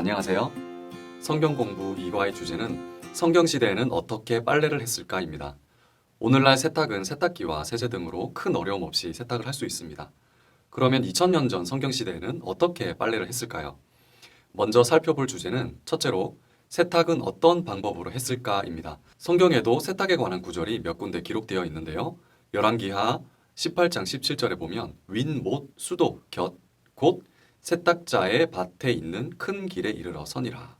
안녕하세요. 성경 공부 2과의 주제는 성경 시대에는 어떻게 빨래를 했을까입니다. 오늘날 세탁은 세탁기와 세제 등으로 큰 어려움 없이 세탁을 할 수 있습니다. 그러면 2000년 전 성경 시대에는 어떻게 빨래를 했을까요? 먼저 살펴볼 주제는 첫째로 세탁은 어떤 방법으로 했을까입니다. 성경에도 세탁에 관한 구절이 몇 군데 기록되어 있는데요. 열왕기하 18장 17절에 보면 윈못 수도 곁곧 세탁자의 밭에 있는 큰 길에 이르러 서니라.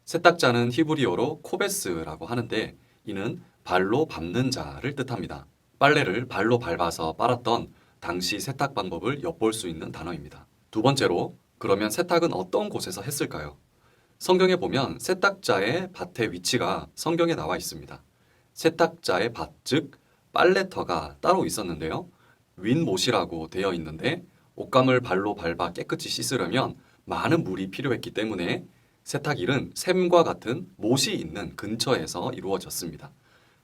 세탁자는 히브리어로 코베스라고 하는데 이는 발로 밟는 자를 뜻합니다. 빨래를 발로 밟아서 빨았던 당시 세탁 방법을 엿볼 수 있는 단어입니다. 두 번째로 그러면 세탁은 어떤 곳에서 했을까요? 성경에 보면 세탁자의 밭의 위치가 성경에 나와 있습니다. 세탁자의 밭, 즉 빨래터가 따로 있었는데요. 윈못이라고 되어 있는데 옷감을 발로 밟아 깨끗이 씻으려면 많은 물이 필요했기 때문에 세탁일은 샘과 같은 못이 있는 근처에서 이루어졌습니다.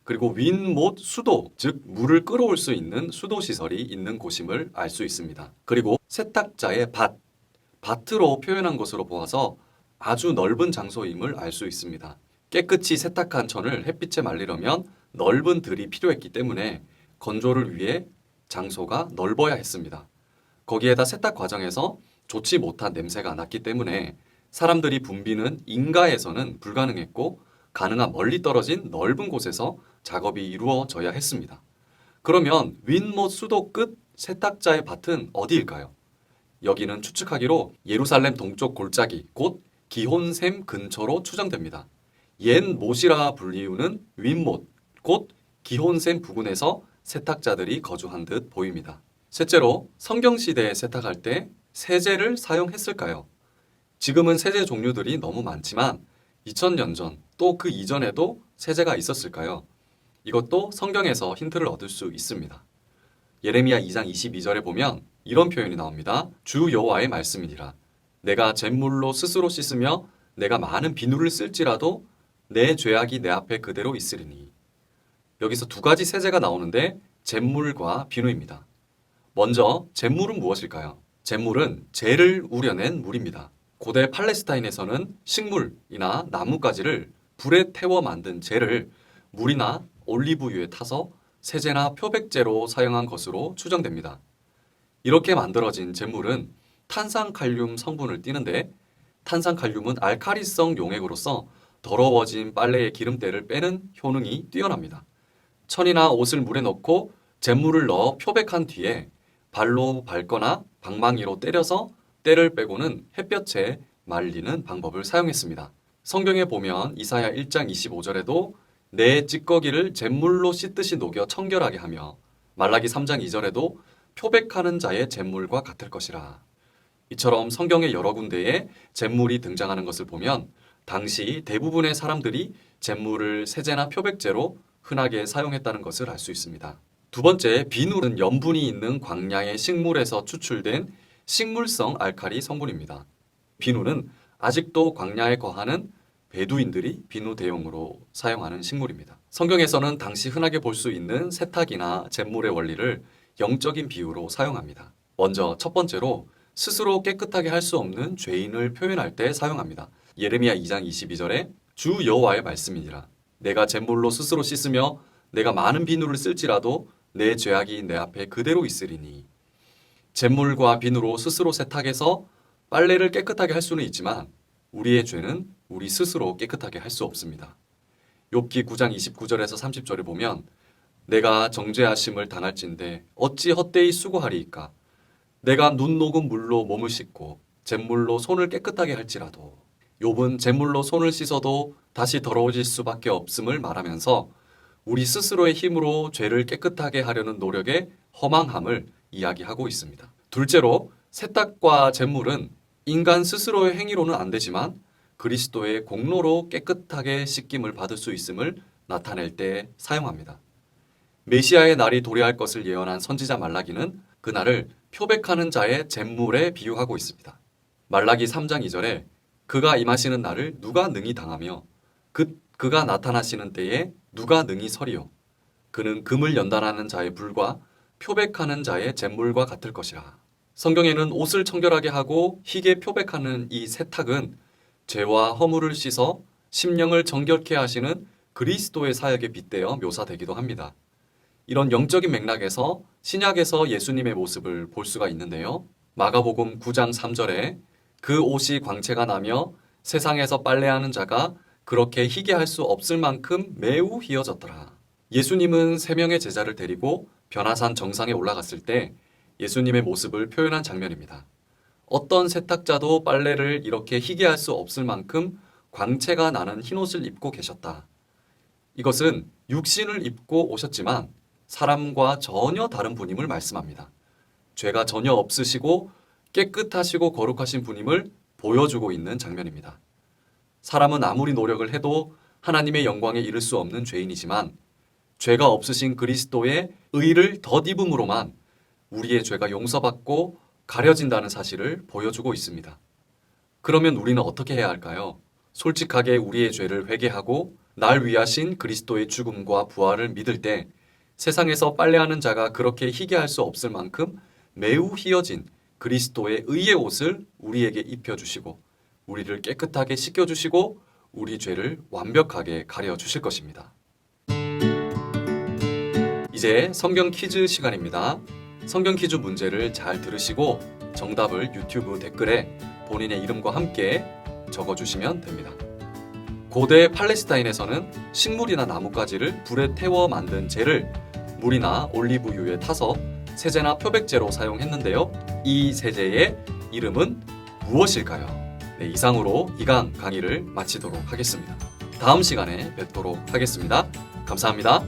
그리고 윈못 수도, 즉 물을 끌어올 수 있는 수도 시설이 있는 곳임을 알 수 있습니다. 그리고 세탁자의 밭으로 표현한 것으로 보아서 아주 넓은 장소임을 알 수 있습니다. 깨끗이 세탁한 천을 햇빛에 말리려면 넓은 들이 필요했기 때문에 건조를 위해 장소가 넓어야 했습니다. 거기에다 세탁 과정에서 좋지 못한 냄새가 났기 때문에 사람들이 붐비는 인가에서는 불가능했고 가능한 멀리 떨어진 넓은 곳에서 작업이 이루어져야 했습니다. 그러면 윈못 수도 끝 세탁자의 밭은 어디일까요? 여기는 추측하기로 예루살렘 동쪽 골짜기 곧 기혼샘 근처로 추정됩니다. 옛 못이라 불리우는 윈못 곧 기혼샘 부근에서 세탁자들이 거주한 듯 보입니다. 셋째로 성경시대에 세탁할 때 세제를 사용했을까요? 지금은 세제 종류들이 너무 많지만 2000년 전 또 그 이전에도 세제가 있었을까요? 이것도 성경에서 힌트를 얻을 수 있습니다. 예레미야 2장 22절에 보면 이런 표현이 나옵니다. 주 여호와의 말씀이니라. 내가 잿물로 스스로 씻으며 내가 많은 비누를 쓸지라도 내 죄악이 내 앞에 그대로 있으리니. 여기서 두 가지 세제가 나오는데 잿물과 비누입니다. 먼저 잿물은 무엇일까요? 잿물은 재를 우려낸 물입니다. 고대 팔레스타인에서는 식물이나 나뭇가지를 불에 태워 만든 재를 물이나 올리브유에 타서 세제나 표백제로 사용한 것으로 추정됩니다. 이렇게 만들어진 잿물은 탄산칼륨 성분을 띠는데 탄산칼륨은 알카리성 용액으로서 더러워진 빨래의 기름때를 빼는 효능이 뛰어납니다. 천이나 옷을 물에 넣고 잿물을 넣어 표백한 뒤에 발로 밟거나 방망이로 때려서 때를 빼고는 햇볕에 말리는 방법을 사용했습니다. 성경에 보면 이사야 1장 25절에도 내 찌꺼기를 잿물로 씻듯이 녹여 청결하게 하며 말라기 3장 2절에도 표백하는 자의 잿물과 같을 것이라. 이처럼 성경의 여러 군데에 잿물이 등장하는 것을 보면 당시 대부분의 사람들이 잿물을 세제나 표백제로 흔하게 사용했다는 것을 알 수 있습니다. 두 번째, 비누는 염분이 있는 광야의 식물에서 추출된 식물성 알칼리 성분입니다. 비누는 아직도 광야에 거하는 베두인들이 비누 대용으로 사용하는 식물입니다. 성경에서는 당시 흔하게 볼 수 있는 세탁이나 잿물의 원리를 영적인 비유로 사용합니다. 먼저 첫 번째로 스스로 깨끗하게 할 수 없는 죄인을 표현할 때 사용합니다. 예레미야 2장 22절에 주 여호와의 말씀이니라. 내가 잿물로 스스로 씻으며 내가 많은 비누를 쓸지라도 내 죄악이 내 앞에 그대로 있으리니. 잿물과 비누로 스스로 세탁해서 빨래를 깨끗하게 할 수는 있지만 우리의 죄는 우리 스스로 깨끗하게 할 수 없습니다. 욥기 9장 29절에서 30절에 보면 내가 정죄하심을 당할진대 어찌 헛되이 수고하리이까. 내가 눈 녹은 물로 몸을 씻고 잿물로 손을 깨끗하게 할지라도. 욥은 잿물로 손을 씻어도 다시 더러워질 수밖에 없음을 말하면서 우리 스스로의 힘으로 죄를 깨끗하게 하려는 노력의 허망함을 이야기하고 있습니다. 둘째로 세탁과 잿물은 인간 스스로의 행위로는 안 되지만 그리스도의 공로로 깨끗하게 씻김을 받을 수 있음을 나타낼 때 사용합니다. 메시아의 날이 도래할 것을 예언한 선지자 말라기는 그날을 표백하는 자의 잿물에 비유하고 있습니다. 말라기 3장 2절에 그가 임하시는 날을 누가 능히 당하며 그가 나타나시는 때에 누가 능히 서리요. 그는 금을 연단하는 자의 불과 표백하는 자의 잿물과 같을 것이라. 성경에는 옷을 청결하게 하고 희게 표백하는 이 세탁은 죄와 허물을 씻어 심령을 정결케 하시는 그리스도의 사역에 빗대어 묘사되기도 합니다. 이런 영적인 맥락에서 신약에서 예수님의 모습을 볼 수가 있는데요. 마가복음 9장 3절에 그 옷이 광채가 나며 세상에서 빨래하는 자가 그렇게 희게 할 수 없을 만큼 매우 희어졌더라. 예수님은 세 명의 제자를 데리고 변화산 정상에 올라갔을 때 예수님의 모습을 표현한 장면입니다. 어떤 세탁자도 빨래를 이렇게 희게 할 수 없을 만큼 광채가 나는 흰옷을 입고 계셨다. 이것은 육신을 입고 오셨지만 사람과 전혀 다른 분임을 말씀합니다. 죄가 전혀 없으시고 깨끗하시고 거룩하신 분임을 보여주고 있는 장면입니다. 사람은 아무리 노력을 해도 하나님의 영광에 이를 수 없는 죄인이지만 죄가 없으신 그리스도의 의를 덧입음으로만 우리의 죄가 용서받고 가려진다는 사실을 보여주고 있습니다. 그러면 우리는 어떻게 해야 할까요? 솔직하게 우리의 죄를 회개하고 날 위하신 그리스도의 죽음과 부활을 믿을 때 세상에서 빨래하는 자가 그렇게 희게 할 수 없을 만큼 매우 희어진 그리스도의 의의 옷을 우리에게 입혀주시고 우리를 깨끗하게 씻겨주시고 우리 죄를 완벽하게 가려주실 것입니다. 이제 성경 퀴즈 시간입니다. 성경 퀴즈 문제를 잘 들으시고 정답을 유튜브 댓글에 본인의 이름과 함께 적어주시면 됩니다. 고대 팔레스타인에서는 식물이나 나뭇가지를 불에 태워 만든 재를 물이나 올리브유에 타서 세제나 표백제로 사용했는데요. 이 세제의 이름은 무엇일까요? 네, 이상으로 2강 강의를 마치도록 하겠습니다. 다음 시간에 뵙도록 하겠습니다. 감사합니다.